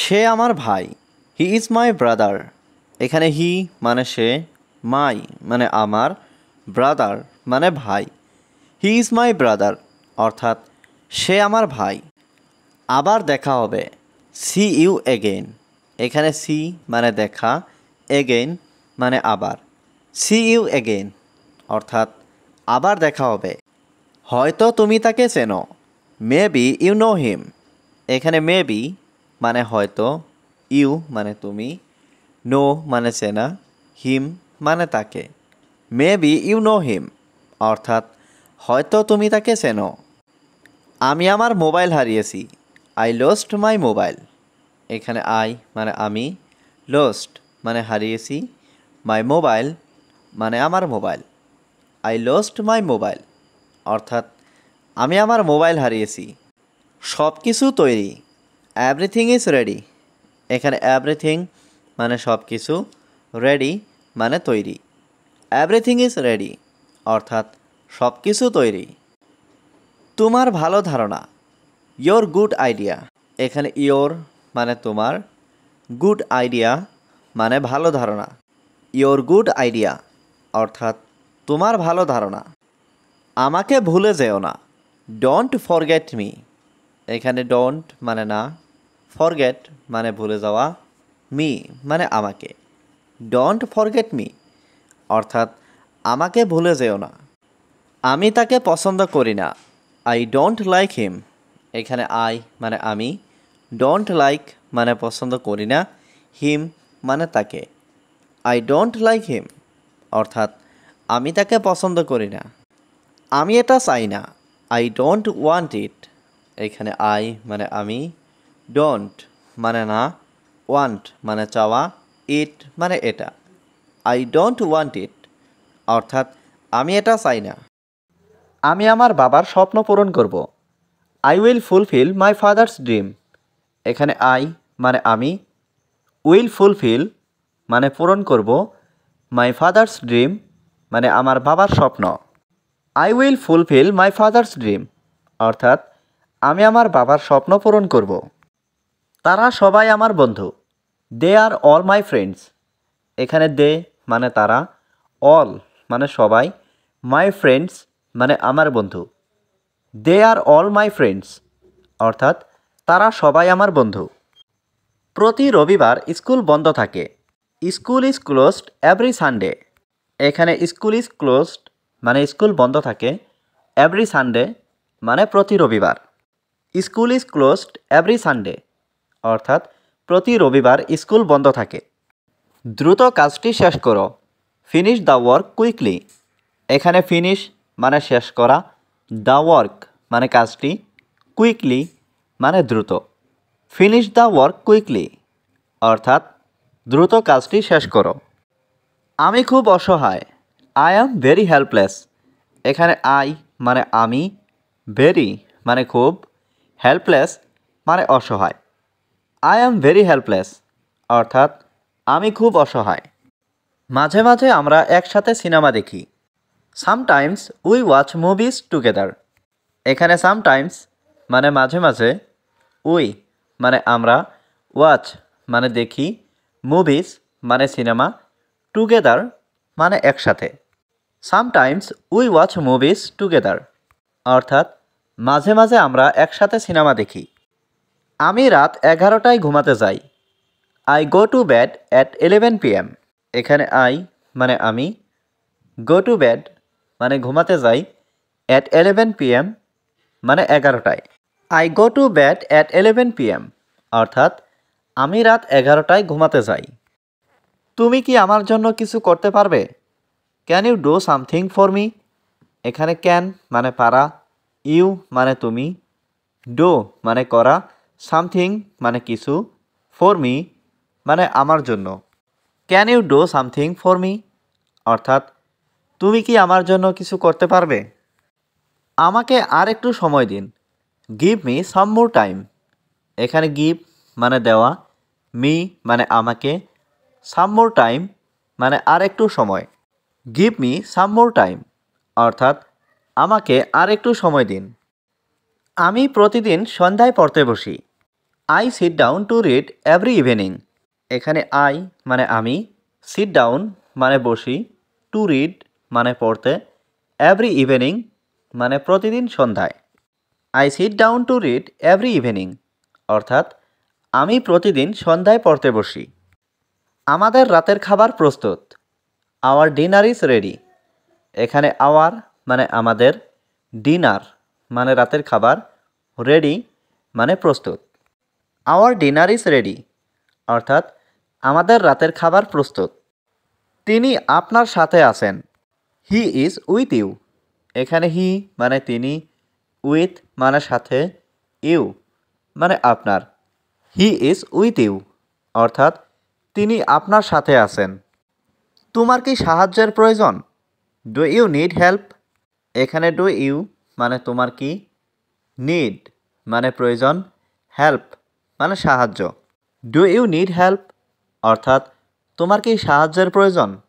সে আমার ভাই। He is my brother. এখানে হি মানে সে, মাই মানে আমার, ব্রাদার মানে ভাই। হি ইজ মাই ব্রাদার অর্থাৎ সে আমার ভাই। আবার দেখা হবে, সি ইউ এগেইন। এখানে সি মানে দেখা, এগেইন মানে আবার। সি ইউ এগেইন অর্থাৎ আবার দেখা হবে। হয়তো তুমি তাকে চেনো, maybe you know him. এখানে মে বি মানে হয়তো, ইউ মানে তুমি, নো মানে চেনা, হিম মানে তাকে। Maybe you know him অর্থাৎ হয়তো তুমি তাকে চেনো। আমি আমার মোবাইল হারিয়েছি, আই লস্ট মাই মোবাইল। এখানে আই মানে আমি, লস্ট মানে হারিয়েছি, মাই মোবাইল মানে আমার মোবাইল। আই লস্ট মাই মোবাইল অর্থাৎ আমি আমার মোবাইল হারিয়েছি। সব কিছু তৈরি, এভরিথিং ইজ রেডি। এখানে এভরিথিং মানে সব কিছু, রেডি মানে তৈরি। এভরিথিং ইজ রেডি অর্থাৎ সব কিছু তৈরি। তোমার ভালো ধারণা, ইয়োর গুড আইডিয়া। এখানে ইয়োর মানে তোমার, গুড আইডিয়া মানে ভালো ধারণা। ইয়োর গুড আইডিয়া অর্থাৎ তোমার ভালো ধারণা। আমাকে ভুলে যেও না, ডোন্ট ফরগেট মি। এখানে ডোন্ট মানে না, ফরগেট মানে ভুলে যাওয়া, মি মানে আমাকে। ডোন্ট ফরগেট মি অর্থাৎ আমাকে ভুলে যেও না। আমি তাকে পছন্দ করি না, আই ডোন্ট লাইক হিম। এখানে আই মানে আমি, ডোন্ট লাইক মানে পছন্দ করি না, হিম মানে তাকে। আই ডোন্ট লাইক হিম অর্থাৎ আমি তাকে পছন্দ করি না। আমি এটা চাই না, আই ডোন্ট ওয়ান্ট ইট। এখানে আই মানে আমি, ডোন্ট মানে না, ওয়ান্ট মানে চাওয়া, ইট মানে এটা। আই ডোন্ট ওয়ান্ট ইট অর্থাৎ আমি এটা চাই না। আমি আমার বাবার স্বপ্ন পূরণ করব, I will fulfil my father's dream. এখানে আই মানে আমি, উইল ফুলফিল মানে পূরণ করব, মাই ফাদার্স ড্রিম মানে আমার বাবার স্বপ্ন। I will fulfil my father's dream অর্থাৎ আমি আমার বাবার স্বপ্ন পূরণ করব। তারা সবাই আমার বন্ধু, দে আর অল মাই ফ্রেন্ডস। এখানে দে মানে তারা, অল মানে সবাই, মাই ফ্রেন্ডস মানে আমার বন্ধু। দে আর অল মাই ফ্রেন্ডস অর্থাৎ তারা সবাই আমার বন্ধু। প্রতি রবিবার স্কুল বন্ধ থাকে, school is closed every Sunday. এখানে স্কুল ইজ ক্লোজড মানে স্কুল বন্ধ থাকে, এভরি সানডে মানে প্রতি রবিবার। School is closed every Sunday অর্থাৎ প্রতি রবিবার স্কুল বন্ধ থাকে। দ্রুত কাজটি শেষ করো, ফিনিশ দ্য ওয়ার্ক কুইকলি। এখানে ফিনিশ মানে শেষ করা, দ্য ওয়ার্ক মানে কাজটি, কুইকলি মানে দ্রুত। ফিনিশ দ্য ওয়ার্ক কুইকলি অর্থাৎ দ্রুত কাজটি শেষ করো। আমি খুব অসহায়, আই অ্যাম ভেরি হেল্পলেস। এখানে আই মানে আমি, ভেরি মানে খুব, হেল্পলেস মানে অসহায়। আই অ্যাম ভেরি হেল্পলেস অর্থাৎ আমি খুব অসহায়। মাঝে মাঝে আমরা একসাথে সিনেমা দেখি, sometimes we watch movies together. এখানে সামটাইমস মানে মাঝে মাঝে, উই মানে আমরা, ওয়াচ মানে দেখি, মুভিজ মানে সিনেমা, টুগেদার মানে একসাথে। Sometimes we watch movies together অর্থাৎ মাঝে মাঝে আমরা একসাথে সিনেমা দেখি। আমি রাত 11টায় ঘুমাতে যাই, I go to bed at 11 PM। এখানে আই মানে আমি, গো টু বেড মানে ঘুমাতে যাই, অ্যাট 11 PM মানে 11টায়। I go to bed at 11 PM অর্থাৎ আমি রাত 11টায় ঘুমাতে যাই। তুমি কি আমার জন্য কিছু করতে পারবে? Can you do something for me? এখানে ক্যান মানে পারা, ইউ মানে তুমি, ডু মানে করা, সামথিং মানে কিছু, ফর মি মানে আমার জন্য। Can you do something for me অর্থাৎ তুমি কি আমার জন্য কিছু করতে পারবে? আমাকে আর একটু সময় দিন, give me some more time. এখানে গিভ মানে দেওয়া, মি মানে আমাকে, সাম মোর টাইম মানে আর একটু সময়। Give me some more time অর্থাৎ আমাকে আর একটু সময় দিন। আমি প্রতিদিন সন্ধ্যায় পড়তে বসি, I sit down to read every evening. এখানে আই মানে আমি, সিট ডাউন মানে বসি, টু রিড মানে পড়তে, এভরি ইভিনিং মানে প্রতিদিন সন্ধ্যায়। I sit down to read every evening অর্থাৎ আমি প্রতিদিন সন্ধ্যায় পড়তে বসি। আমাদের রাতের খাবার প্রস্তুত। Our dinner is ready. এখানে আওয়ার মানে আমাদের, ডিনার মানে রাতের খাবার, রেডি মানে প্রস্তুত। আওয়ার ডিনার ইজ রেডি অর্থাৎ আমাদের রাতের খাবার প্রস্তুত। তিনি আপনার সাথে আছেন। He is with you. এখানে হি মানে তিনি, উইথ মানে সাথে, ইউ মানে আপনার। হি ইজ উইথ ইউ অর্থাৎ তিনি আপনার সাথে আছেন। তোমার কি সাহায্যের প্রয়োজন? Do you need help. এখানে ডু ইউ মানে তোমার কি, নিড মানে প্রয়োজন, হেল্প মানে সাহায্য। ডু ইউ নিড হেল্প অর্থাৎ তোমার কি সাহায্যের প্রয়োজন?